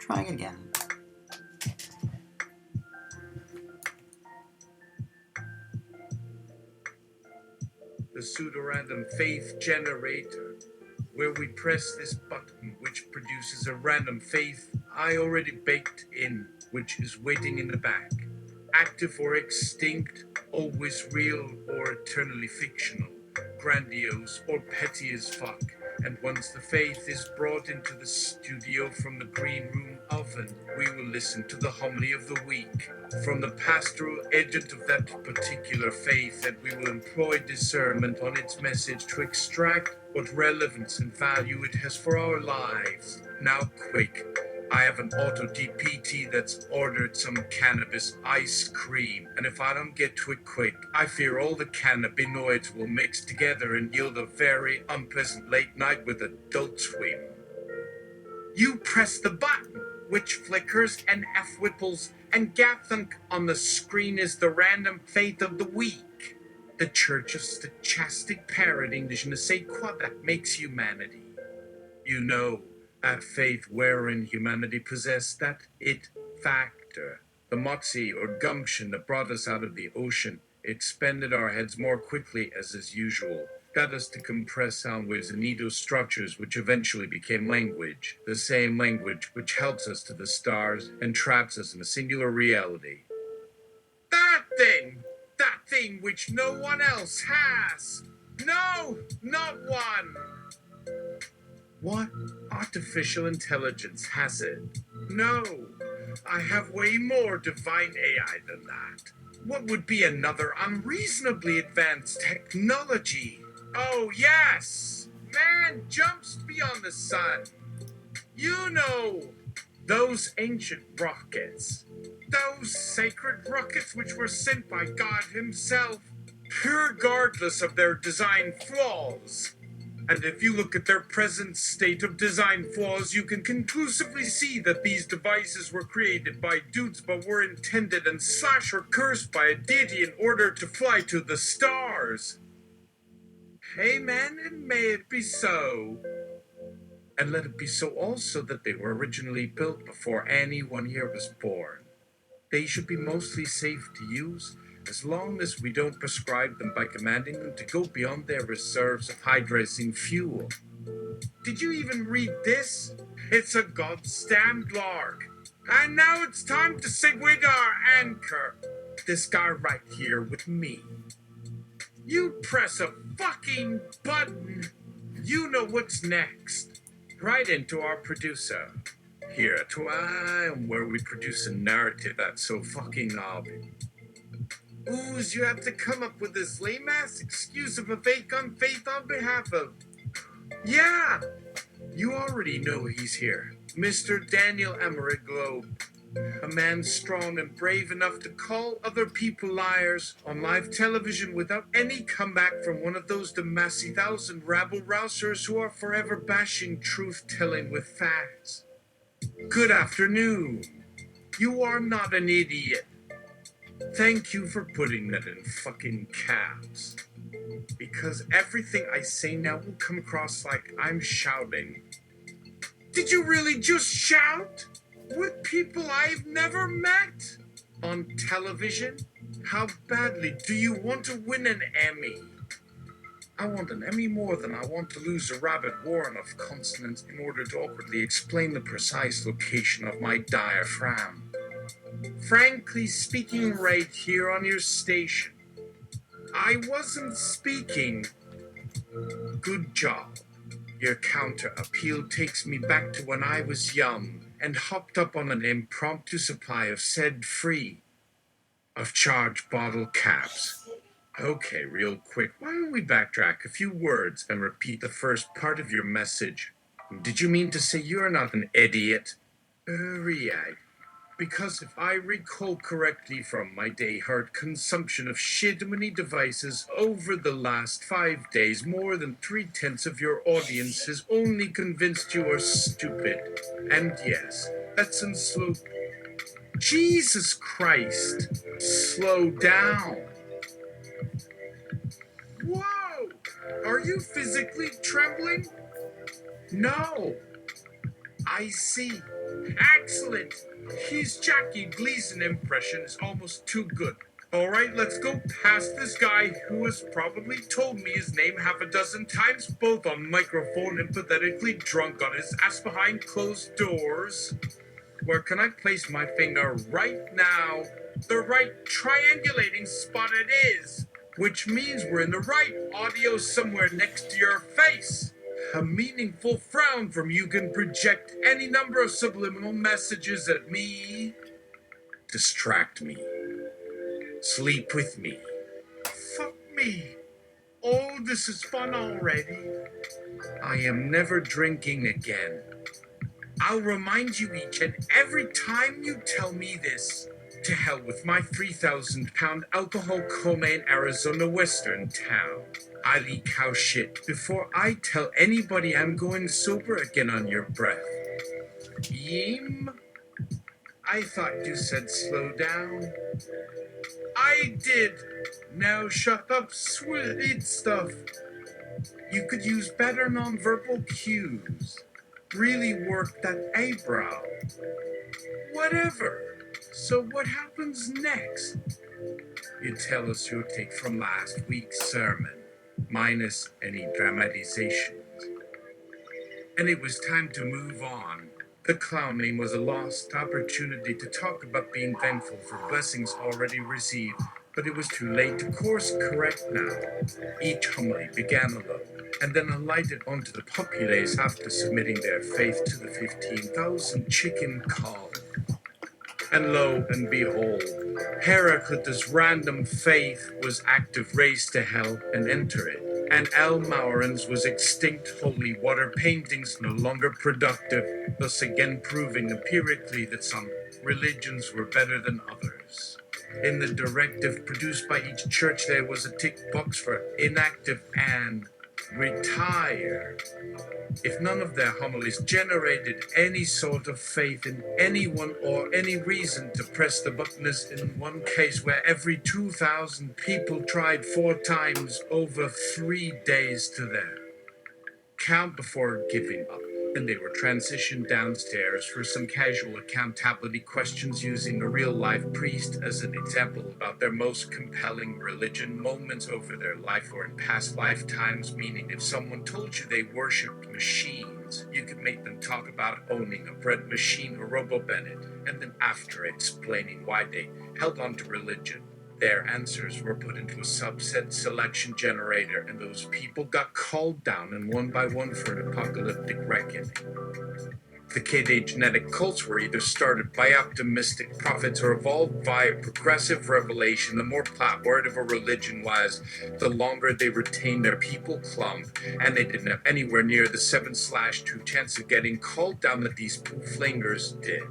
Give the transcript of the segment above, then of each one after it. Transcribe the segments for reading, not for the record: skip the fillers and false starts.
Trying again. The pseudorandom faith generator, where we press this button which produces a random faith I already baked in, which is waiting in the back. Active or extinct, always real or eternally fictional, grandiose or petty as fuck. And once the faith is brought into the studio from the green room oven, we will listen to the homily of the week from the pastoral agent of that particular faith, and we will employ discernment on its message to extract what relevance and value it has for our lives. Now quick, I have an auto DPT that's ordered some cannabis ice cream, and if I don't get to it quick, I fear all the cannabinoids will mix together and yield a very unpleasant late night with Adult Swim. You press the button, which flickers and F-whipples, and Gathunk on the screen is the random faith of the week. The Church of Stochastic Parroting, je ne sais quoi, that makes humanity. You know, that faith wherein humanity possessed that it factor. The moxie or gumption that brought us out of the ocean, expended our heads more quickly as is usual, got us to compress sound waves and needle structures which eventually became language, the same language which helps us to the stars and traps us in a singular reality. That thing which no one else has! No, not one! What artificial intelligence has it? No, I have way more divine AI than that. What would be another unreasonably advanced technology? Oh yes, man jumps beyond the sun. You know, those ancient rockets, those sacred rockets which were sent by God himself, regardless of their design flaws. And if you look at their present state of design flaws, you can conclusively see that these devices were created by dudes but were intended and / or cursed by a deity in order to fly to the stars. Amen, and may it be so. And let it be so also that they were originally built before anyone here was born. They should be mostly safe to use, as long as we don't prescribe them by commanding them to go beyond their reserves of hydrazine fuel. Did you even read this? It's a goddamn lark. And now it's time to segue to our anchor. This guy right here with me. You press a fucking button. You know what's next. Right into our producer. Here at Twine, where we produce a narrative that's so fucking obvious. Ooze, you have to come up with this lame-ass excuse of a fake on faith on behalf of... Yeah, you already know he's here. Mr. Daniel Ameriglo, a man strong and brave enough to call other people liars on live television without any comeback from one of those Demassy thousand rabble-rousers who are forever bashing truth-telling with facts. Good afternoon. You are not an idiot. Thank you for putting that in fucking caps. Because everything I say now will come across like I'm shouting. Did you really just shout? With people I've never met? On television? How badly do you want to win an Emmy? I want an Emmy more than I want to lose a rabbit warren of consonants in order to awkwardly explain the precise location of my diaphragm. Frankly speaking, right here on your station, I wasn't speaking. Good job. Your counter appeal takes me back to when I was young and hopped up on an impromptu supply of said free of charged bottle caps. Okay, real quick, why don't we backtrack a few words and repeat the first part of your message? Did you mean to say you're not an idiot? Right. Because if I recall correctly from my day-hard consumption of shitmany devices over the last 5 days, more than 3/10 of your audience has only convinced you are stupid. And yes, that's in slow... Jesus Christ! Slow down! Whoa! Are you physically trembling? No. I see. Excellent! His Jackie Gleason impression is almost too good. Alright, let's go past this guy who has probably told me his name half a dozen times, both on microphone and pathetically drunk on his ass behind closed doors. Where can I place my finger right now? The right triangulating spot it is, which means we're in the right audio somewhere next to your face. A meaningful frown from you can project any number of subliminal messages at me. Distract me. Sleep with me. Fuck me. Oh, this is fun already. I am never drinking again. I'll remind you each and every time you tell me this. To hell with my 3,000-pound alcohol coma in Arizona Western town. I'll eat cow shit before I tell anybody I'm going sober again on your breath. Yim? I thought you said slow down. I did. Now shut up, sweet stuff. You could use better nonverbal cues. Really work that eyebrow. Whatever. So what happens next? You tell us your take from last week's sermon, minus any dramatizations. And it was time to move on. The clowning was a lost opportunity to talk about being thankful for blessings already received, but it was too late to course correct now. Each homily began alone, and then alighted onto the populace after submitting their faith to the 15,000 chicken call. And lo and behold, Heraclitus' random faith was active race to hell and enter it. And Al Maurin's was extinct holy water paintings no longer productive, thus again proving empirically that some religions were better than others. In the directive produced by each church there was a tick box for inactive and retire. If none of their homilies generated any sort of faith in anyone or any reason to press the button, as in one case where every 2,000 people tried 4 times over 3 days to their count before giving up, and they were transitioned downstairs for some casual accountability questions using a real-life priest as an example about their most compelling religion moments over their life or in past lifetimes, meaning if someone told you they worshipped machines, you could make them talk about owning a bread machine or Robo-Bennett, and then after explaining why they held on to religion, their answers were put into a subset selection generator, and those people got called down and one by one for an apocalyptic reckoning. The K-Day genetic cults were either started by optimistic prophets or evolved via progressive revelation. The more platword a religion was, the longer they retained their people clump, and they didn't have anywhere near the 7/2 chance of getting called down that these pooflingers did.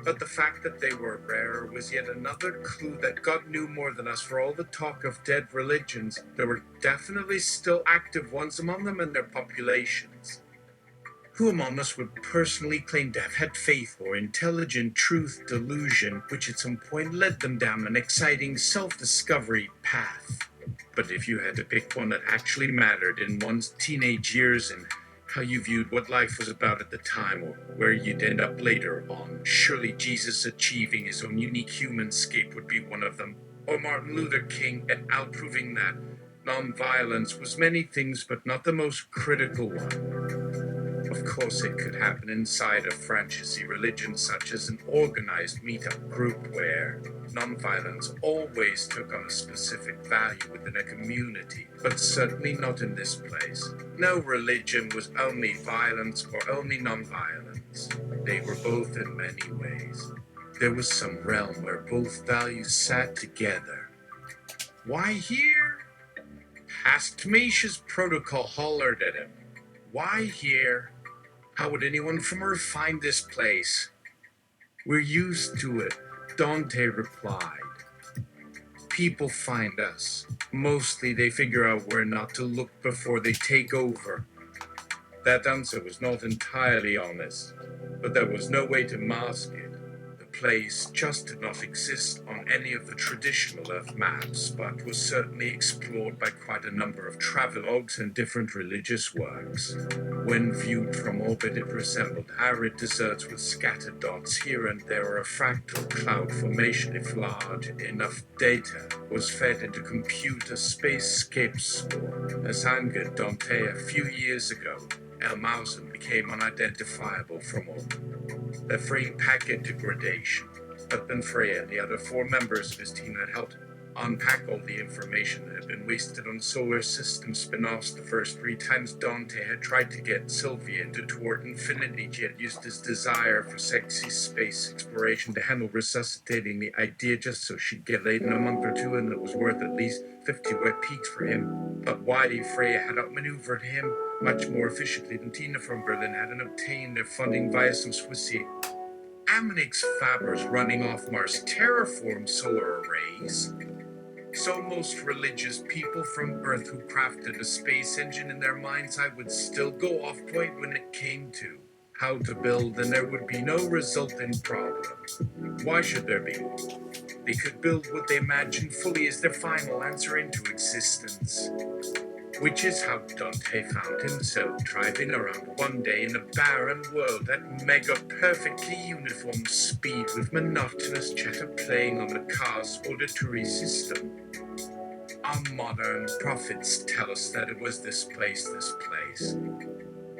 But the fact that they were rare was yet another clue that God knew more than us. For all the talk of dead religions, there were definitely still active ones among them and their populations. Who among us would personally claim to have had faith or intelligent truth delusion, which at some point led them down an exciting self-discovery path? But if you had to pick one that actually mattered in one's teenage years and how you viewed what life was about at the time or where you'd end up later on, surely Jesus achieving his own unique human scape would be one of them, or Martin Luther King et al. Proving that non-violence was many things but not the most critical one. Of course, it could happen inside a franchisee religion such as an organized meetup group where nonviolence always took on a specific value within a community, but certainly not in this place. No religion was only violence or only nonviolence. They were both in many ways. There was some realm where both values sat together. Why here? Past Misha's protocol hollered at him. Why here? How would anyone from Earth find this place? We're used to it, Dante replied. People find us. Mostly they figure out where not to look before they take over. That answer was not entirely honest, but there was no way to mask it. The place just did not exist on any of the traditional Earth maps, but was certainly explored by quite a number of travelogues and different religious works. When viewed from orbit, it resembled arid deserts with scattered dots here and there, or a fractal cloud formation if large enough data was fed into computer spacescapes. As angered Dante a few years ago, El Mausen became unidentifiable from orbit. The frame packet degradation, but then Freya and the other 4 members of his team had helped unpack all the information that had been wasted on solar system spin-offs. The first 3 times Dante had tried to get Sylvia into toward infinity, he had used his desire for sexy space exploration to handle resuscitating the idea just so she'd get laid in a month or 2, and it was worth at least 50 wet peaks for him. But why Freya had outmaneuvered him much more efficiently than Tina from Berlin had, and obtained their funding via some Swissy Ammonix fabbers running off Mars terraformed solar arrays. So most religious people from Earth who crafted a space engine in their mind's eye would still go off point when it came to how to build, and there would be no resulting problem. Why should there be? They could build what they imagined fully as their final answer into existence. Which is how Dante found himself driving around one day in a barren world at mega perfectly uniform speed, with monotonous chatter playing on the car's auditory system. Our modern prophets tell us that it was this place,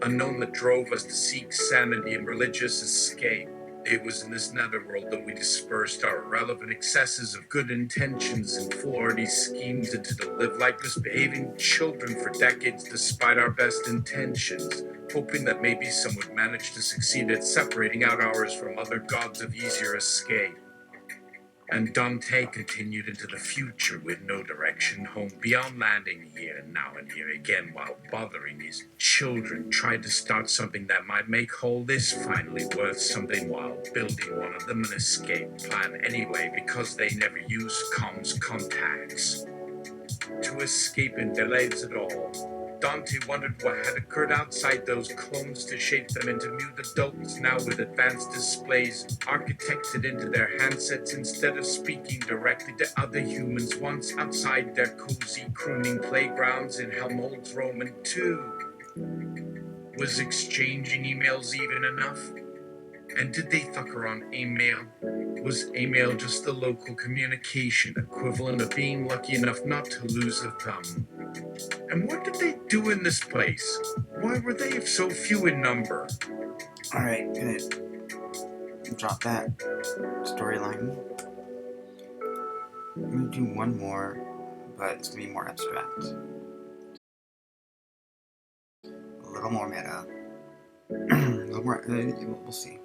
unknown, that drove us to seek sanity and religious escape. It was in this netherworld that we dispersed our irrelevant excesses of good intentions and foolhardy schemes into to live like misbehaving children for decades despite our best intentions, hoping that maybe some would manage to succeed at separating out ours from other gods of easier escape. And Dante continued into the future with no direction home beyond landing here and now and here again, while bothering his children, tried to start something that might make all this finally worth something, while building one of them an escape plan anyway, because they never used comms contacts to escape in delays at all. Dante wondered what had occurred outside those clones to shape them into mute adults now with advanced displays architected into their handsets, instead of speaking directly to other humans once outside their cozy crooning playgrounds in Helmholtz Roman 2. Was exchanging emails even enough? And did they fucker on email? Was email just the local communication equivalent of being lucky enough not to lose a thumb? And what did they do in this place? Why were they so few in number? Alright, gonna drop that storyline. I'm gonna do one more, but it's gonna be more abstract. A little more meta. A little more, we'll see.